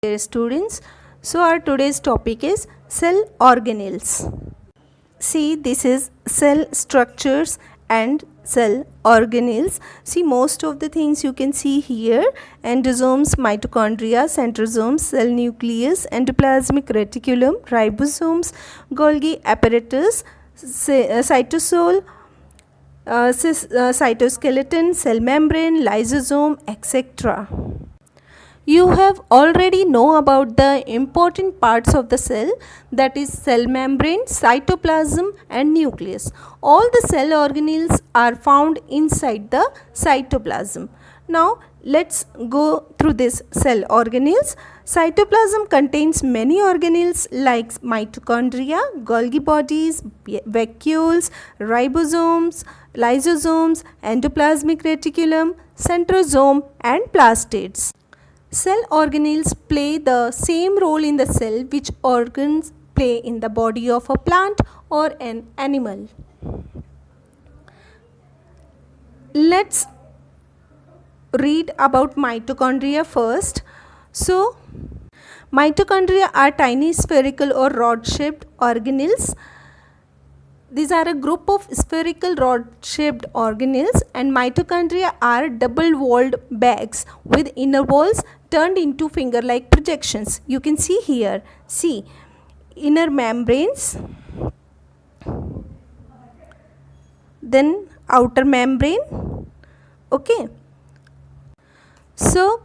Dear students, so our today's topic is cell organelles. See, this is cell structures and cell organelles. See, most of the things you can see here: endosomes, mitochondria, centrosomes, cell nucleus, endoplasmic reticulum, ribosomes, Golgi apparatus, cytosol, cytoskeleton, cell membrane, lysosome, etc. You have already know about the important parts of the cell, that is cell membrane, cytoplasm and nucleus. All the cell organelles are found inside the cytoplasm. Now let's go through this cell organelles. Cytoplasm contains many organelles like mitochondria, Golgi bodies, vacuoles, ribosomes, lysosomes, endoplasmic reticulum, centrosome and plastids. Cell organelles play the same role in the cell which organs play in the body of a plant or an animal. Let's read about mitochondria first. So, mitochondria are tiny spherical or rod-shaped organelles. These are a group of spherical rod-shaped organelles, and mitochondria are double-walled bags with inner walls turned into finger-like projections. You can see here. See, inner membranes, then outer membrane. Okay. So,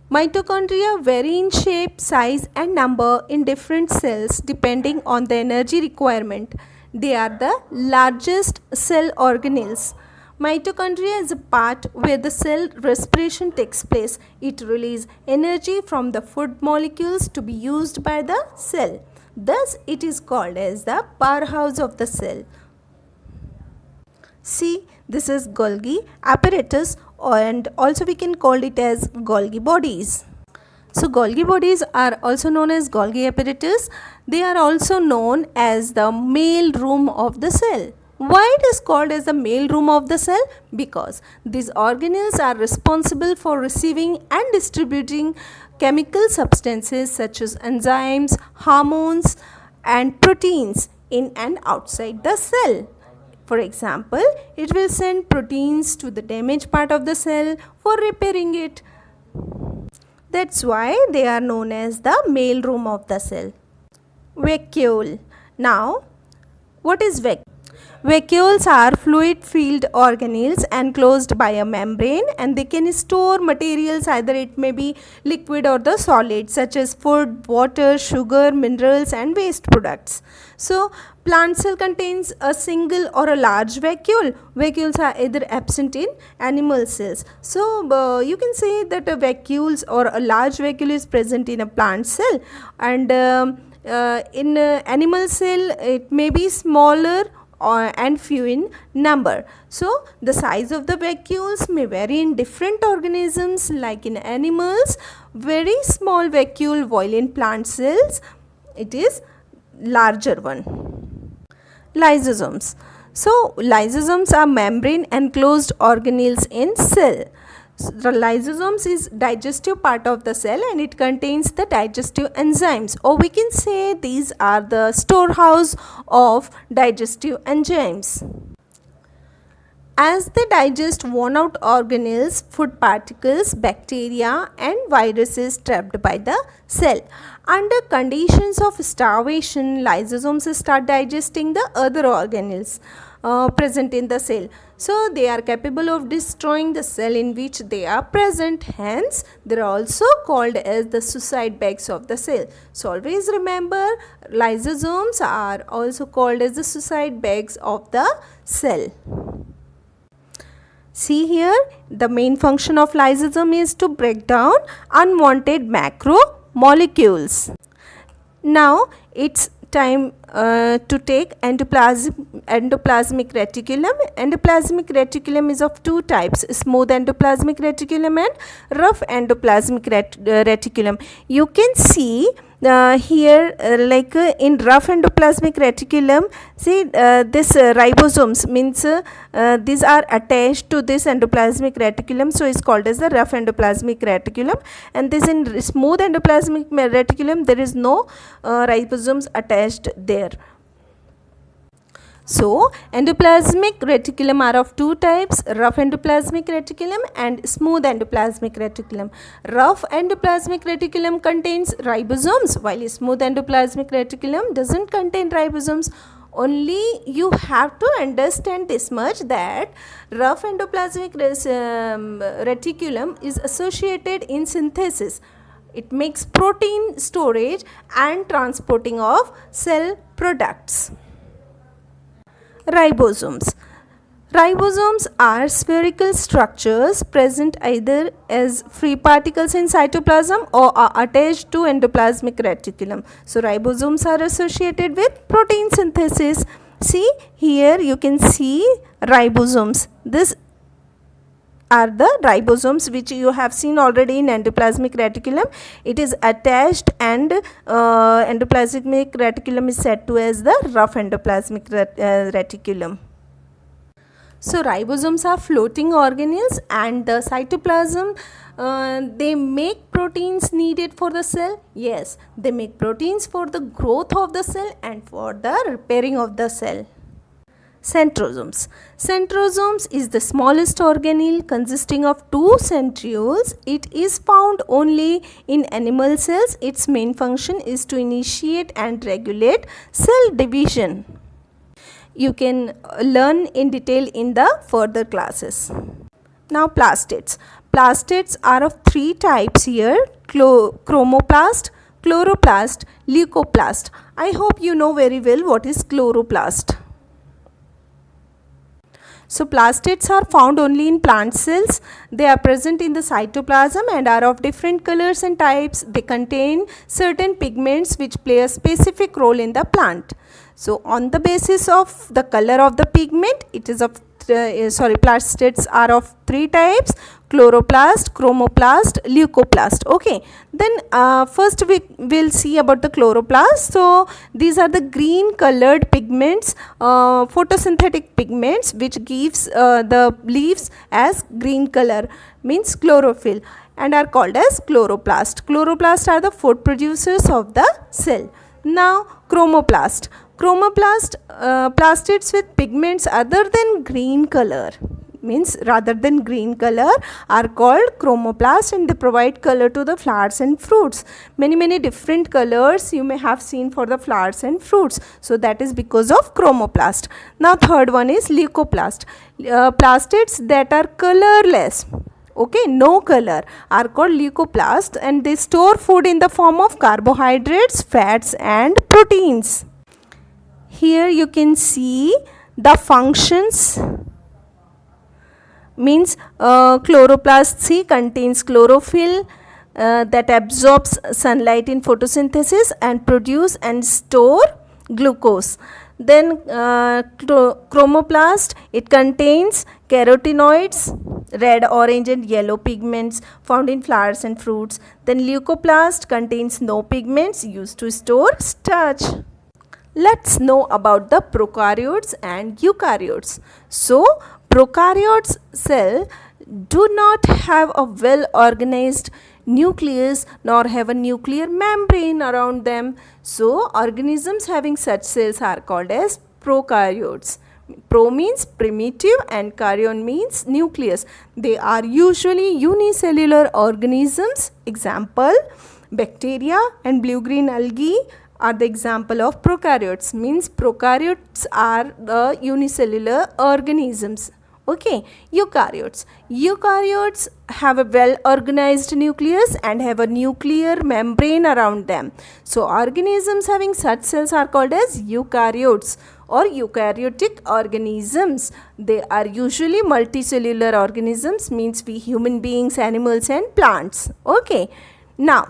mitochondria vary in shape, size and number in different cells depending on the energy requirement. They are the largest cell organelles. Mitochondria is a part where the cell respiration takes place. It releases energy from the food molecules to be used by the cell. Thus, it is called as the powerhouse of the cell. See, this is Golgi apparatus, and also we can call it as Golgi bodies. So, Golgi bodies are also known as Golgi apparatus. They are also known as the mail room of the cell. Why it is called as the mail room of the cell? Because these organelles are responsible for receiving and distributing chemical substances such as enzymes, hormones and proteins in and outside the cell. For example, it will send proteins to the damaged part of the cell for repairing it. That's why they are known as the mail room of the cell. Vacuole. Now, what is vacuole? Vacuoles are fluid-filled organelles enclosed by a membrane, and they can store materials, either it may be liquid or the solid, such as food, water, sugar, minerals and waste products. So, plant cell contains a single or a large vacuole. Vacuoles are either absent in animal cells. So, you can say that a vacuoles or a large vacuole is present in a plant cell, and in animal cell it may be smaller and few in number. So, the size of the vacuoles may vary in different organisms. Like in animals, very small vacuole, while in plant cells it is larger one. Lysosomes. So, lysosomes are membrane enclosed organelles in cell. The lysosomes is digestive part of the cell, and it contains the digestive enzymes, or we can say these are the storehouse of digestive enzymes. As they digest worn out organelles, food particles, bacteria and viruses trapped by the cell. Under conditions of starvation, lysosomes start digesting the other organelles present in the cell. So, they are capable of destroying the cell in which they are present. Hence, they are also called as the suicide bags of the cell. So, always remember, lysosomes are also called as the suicide bags of the cell. See here, the main function of lysosome is to break down unwanted macromolecules. Now, it's time to take endoplasmic reticulum. Endoplasmic reticulum is of two types: smooth endoplasmic reticulum and rough endoplasmic reticulum. You can see here in rough endoplasmic reticulum, see this ribosomes means these are attached to this endoplasmic reticulum, so it's called as the rough endoplasmic reticulum. And this in smooth endoplasmic reticulum, there is no ribosomes attached there. So endoplasmic reticulum are of two types, rough endoplasmic reticulum and smooth endoplasmic reticulum. Rough endoplasmic reticulum contains ribosomes, while smooth endoplasmic reticulum doesn't contain ribosomes. Only you have to understand this much, that rough endoplasmic reticulum is associated in synthesis. It makes protein storage and transporting of cell products. Ribosomes. Ribosomes are spherical structures present either as free particles in cytoplasm or are attached to endoplasmic reticulum. So ribosomes are associated with protein synthesis. See, here you can see ribosomes. This are the ribosomes which you have seen already in endoplasmic reticulum. It is attached, and endoplasmic reticulum is said to as the rough endoplasmic reticulum. So ribosomes are floating organelles, and the cytoplasm, they make proteins needed for the cell. Yes, they make proteins for the growth of the cell and for the repairing of the cell. Centrosomes. Centrosomes is the smallest organelle consisting of two centrioles. It is found only in animal cells. Its main function is to initiate and regulate cell division. You can learn in detail in the further classes. Now plastids. Plastids are of three types here: chromoplast, chloroplast, leucoplast. I hope you know very well what is chloroplast. So plastids are found only in plant cells. They are present in the cytoplasm and are of different colors and types. They contain certain pigments which play a specific role in the plant. So on the basis of the color of the pigment, it is of plastids are of three types: chloroplast, chromoplast, leucoplast. Okay, then first we will see about the chloroplast. So these are the green colored pigments, photosynthetic pigments, which gives the leaves as green color, means chlorophyll, and are called as chloroplast. Chloroplast are the food producers of the cell. Now chromoplast. Chromoplast, plastids with pigments other than green color, means rather than green color, are called chromoplast, and they provide color to the flowers and fruits. Many different colors you may have seen for the flowers and fruits. So that is because of chromoplast. Now third one is leucoplast. Plastids that are colorless, okay, no color, are called leucoplast, and they store food in the form of carbohydrates, fats and proteins. Here you can see the functions, means chloroplast C contains chlorophyll that absorbs sunlight in photosynthesis and produce and store glucose. Then chromoplast, it contains carotenoids, red, orange and yellow pigments found in flowers and fruits. Then leucoplast contains no pigments used to store starch. Let's know about the prokaryotes and eukaryotes. So prokaryotes cell do not have a well organized nucleus nor have a nuclear membrane around them. So organisms having such cells are called as prokaryotes. Pro means primitive and karyon means nucleus. They are usually unicellular organisms. Example, bacteria and blue-green algae are the example of prokaryotes, means prokaryotes are the unicellular organisms. Okay, eukaryotes. Eukaryotes have a well organized nucleus and have a nuclear membrane around them. So organisms having such cells are called as eukaryotes or eukaryotic organisms. They are usually multicellular organisms, means we human beings, animals and plants. Okay, now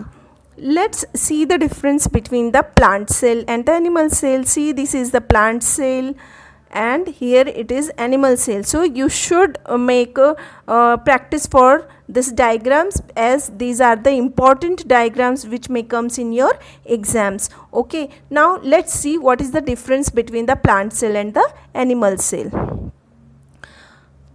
let's see the difference between the plant cell and the animal cell. See, this is the plant cell and here it is animal cell. So you should make a practice for this diagrams, as these are the important diagrams which may comes in your exams. Okay, now let's see what is the difference between the plant cell and the animal cell.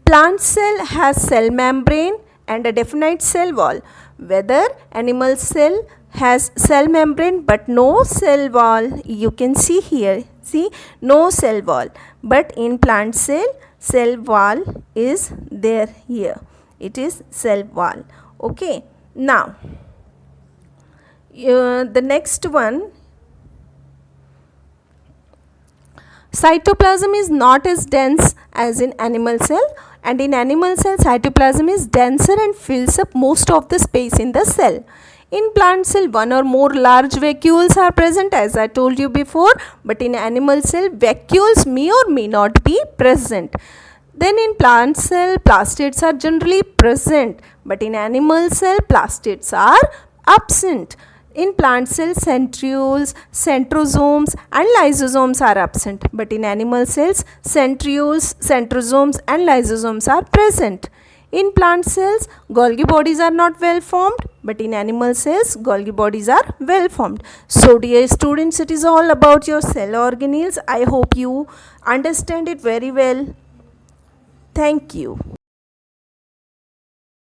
Plant cell has cell membrane and a definite cell wall, whether animal cell has cell membrane but no cell wall. You can see here, see, no cell wall, but in plant cell wall is there here. It is cell wall. Okay, now the next one, cytoplasm is not as dense as in animal cell, and in animal cell cytoplasm is denser and fills up most of the space in the cell. In plant cell, one or more large vacuoles are present, as I told you before, but in animal cell vacuoles may or may not be present. Then in plant cell plastids are generally present, but in animal cell plastids are absent. In plant cell centrioles, centrosomes and lysosomes are absent, but in animal cells centrioles, centrosomes and lysosomes are present. In plant cells Golgi bodies are not well formed, but in animal cells Golgi bodies are well formed. So dear students, it is all about your cell organelles. I hope you understand it very well. Thank you.